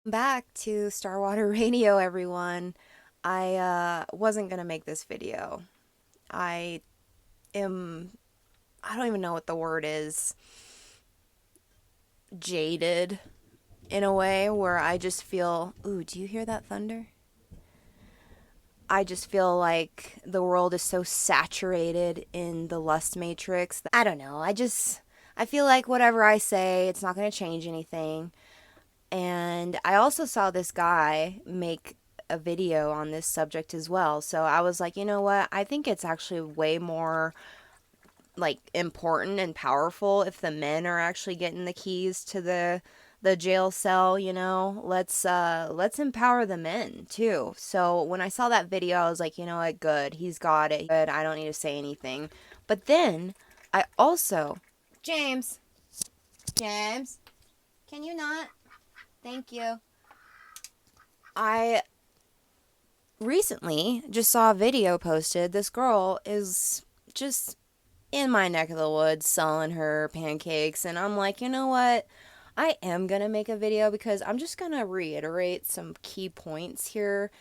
Back to Starwater Radio, everyone. I wasn't gonna make this video. I am, I don't even know what the word is, jaded in a way where I just feel, ooh, do you hear that thunder? I just feel like the world is so saturated in the lust matrix. I don't know. I feel like whatever I say, it's not gonna change anything. And I also saw this guy make a video on this subject as well. So I was like, you know what? I think it's actually way more like important and powerful if the men are actually getting the keys to the jail cell, you know. Let's empower the men too. So when I saw that video, I was like, you know what? Good. He's got it. Good. I don't need to say anything. But then I also James, James, can you not? Thank you. I recently just saw a video posted. This girl is just in my neck of the woods selling her pancakes, and I'm like, you know what? I am gonna make a video because I'm just gonna reiterate some key points here.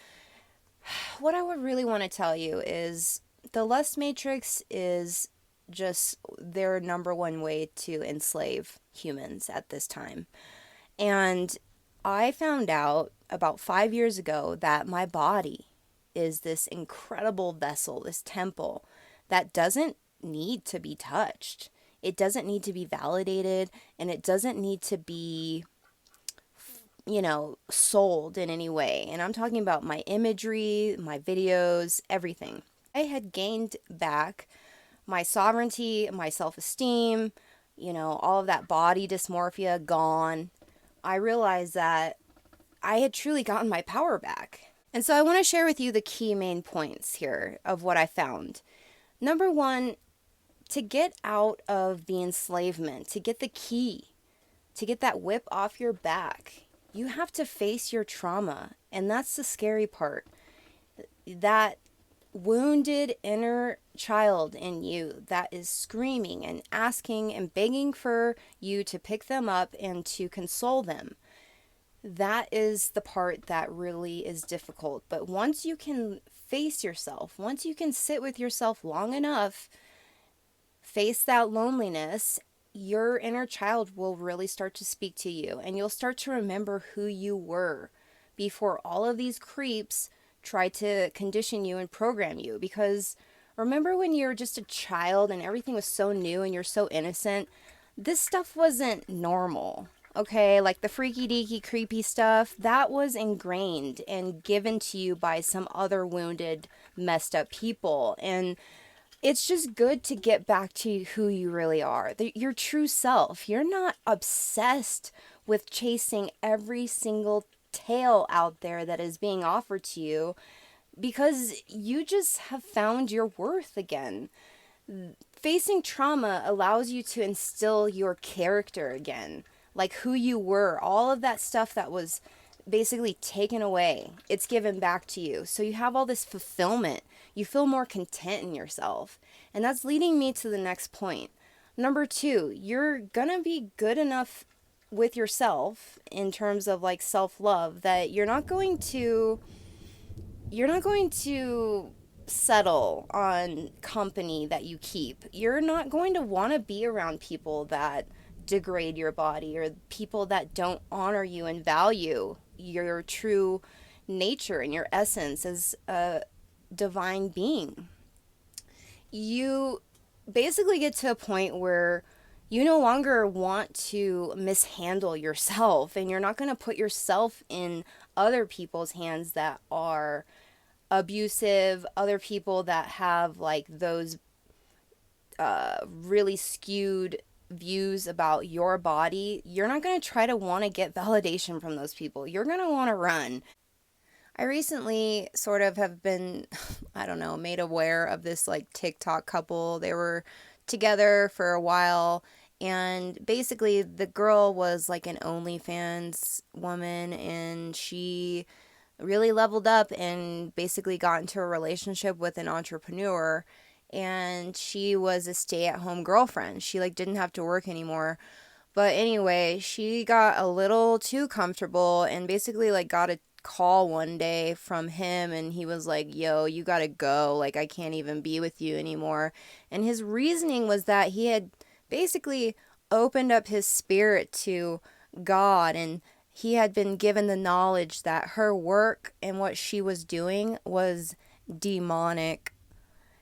What I would really want to tell you is the lust matrix is just their number one way to enslave humans at this time. And I found out about 5 years ago that my body is this incredible vessel, this temple that doesn't need to be touched. It doesn't need to be validated, and it doesn't need to be, sold in any way. And I'm talking about my imagery, my videos, everything. I had gained back my sovereignty, my self esteem, all of that body dysmorphia gone. I realized that I had truly gotten my power back. And so I want to share with you the key main points here of what I found. Number one, to get out of the enslavement, to get the key, to get that whip off your back, you have to face your trauma. And that's the scary part. That wounded inner child in you that is screaming and asking and begging for you to pick them up and to console them. That is the part that really is difficult. But once you can face yourself, once you can sit with yourself long enough, face that loneliness, your inner child will really start to speak to you, and you'll start to remember who you were before all of these creeps try to condition you and program you. Because remember when you were just a child and everything was so new and you're so innocent? This stuff wasn't normal. Okay, like the freaky deaky creepy stuff, that was ingrained and given to you by some other wounded, messed up people. And it's just good to get back to who you really are, your true self. You're not obsessed with chasing every single tale out there that is being offered to you, because you just have found your worth again. Facing trauma allows you to instill your character again, like who you were. All of that stuff that was basically taken away, it's given back to you. So you have all this fulfillment. You feel more content in yourself. And that's leading me to the next point. Number two, you're gonna be good enough with yourself in terms of like self-love that you're not going to settle on company that you keep. You're not going to want to be around people that degrade your body, or people that don't honor you and value your true nature and your essence as a divine being. You basically get to a point where you no longer want to mishandle yourself, and you're not going to put yourself in other people's hands that are abusive, other people that have like those really skewed views about your body. You're not going to try to want to get validation from those people. You're going to want to run. I recently sort of have been, I don't know, made aware of this like TikTok couple. They were together for a while, and basically the girl was like an OnlyFans woman, and she really leveled up and basically got into a relationship with an entrepreneur, and she was a stay-at-home girlfriend. She like didn't have to work anymore. But anyway, she got a little too comfortable and basically like got a call one day from him, and he was like, "Yo, you got to go. Like I can't even be with you anymore." And his reasoning was that he had basically opened up his spirit to God, and he had been given the knowledge that her work and what she was doing was demonic.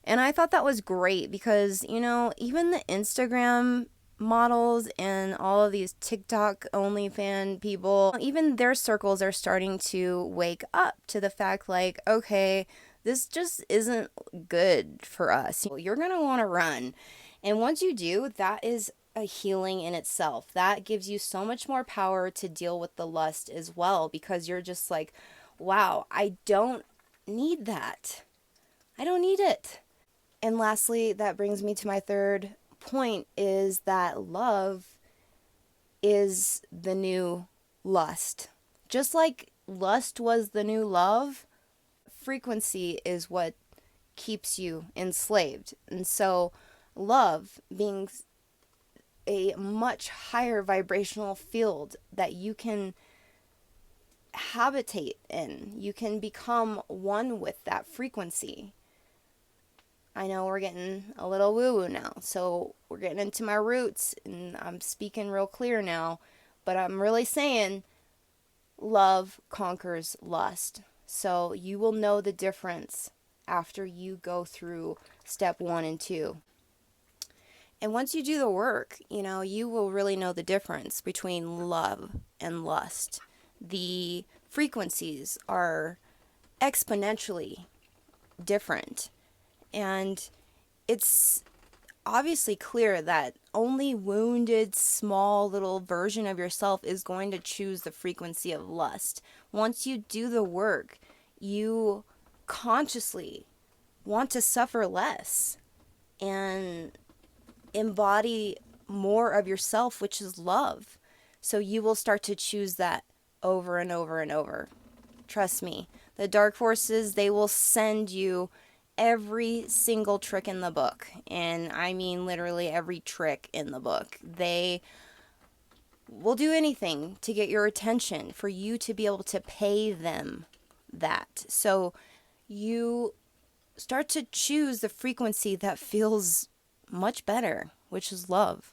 And I thought that was great because, even the Instagram models and all of these TikTok OnlyFan people, even their circles are starting to wake up to the fact like, okay, this just isn't good for us. You're going to want to run. And once you do, that is a healing in itself. That gives you so much more power to deal with the lust as well, because you're just like, wow, I don't need that. I don't need it. And lastly, that brings me to my third point, is that love is the new lust. Just like lust was the new love, frequency is what keeps you enslaved. And so love being a much higher vibrational field that you can habitate in, you can become one with that frequency. I know we're getting a little woo-woo now, so we're getting into my roots, and I'm speaking real clear now, but I'm really saying love conquers lust. So you will know the difference after you go through step 1 and 2. And once you do the work, you will really know the difference between love and lust. The frequencies are exponentially different. And it's obviously clear that only wounded, small little version of yourself is going to choose the frequency of lust. Once you do the work, you consciously want to suffer less and embody more of yourself, which is love. So you will start to choose that over and over and over. Trust me, the dark forces, they will send you every single trick in the book. And I mean literally every trick in the book. They will do anything to get your attention for you to be able to pay them that. So you start to choose the frequency that feels much better, which is love.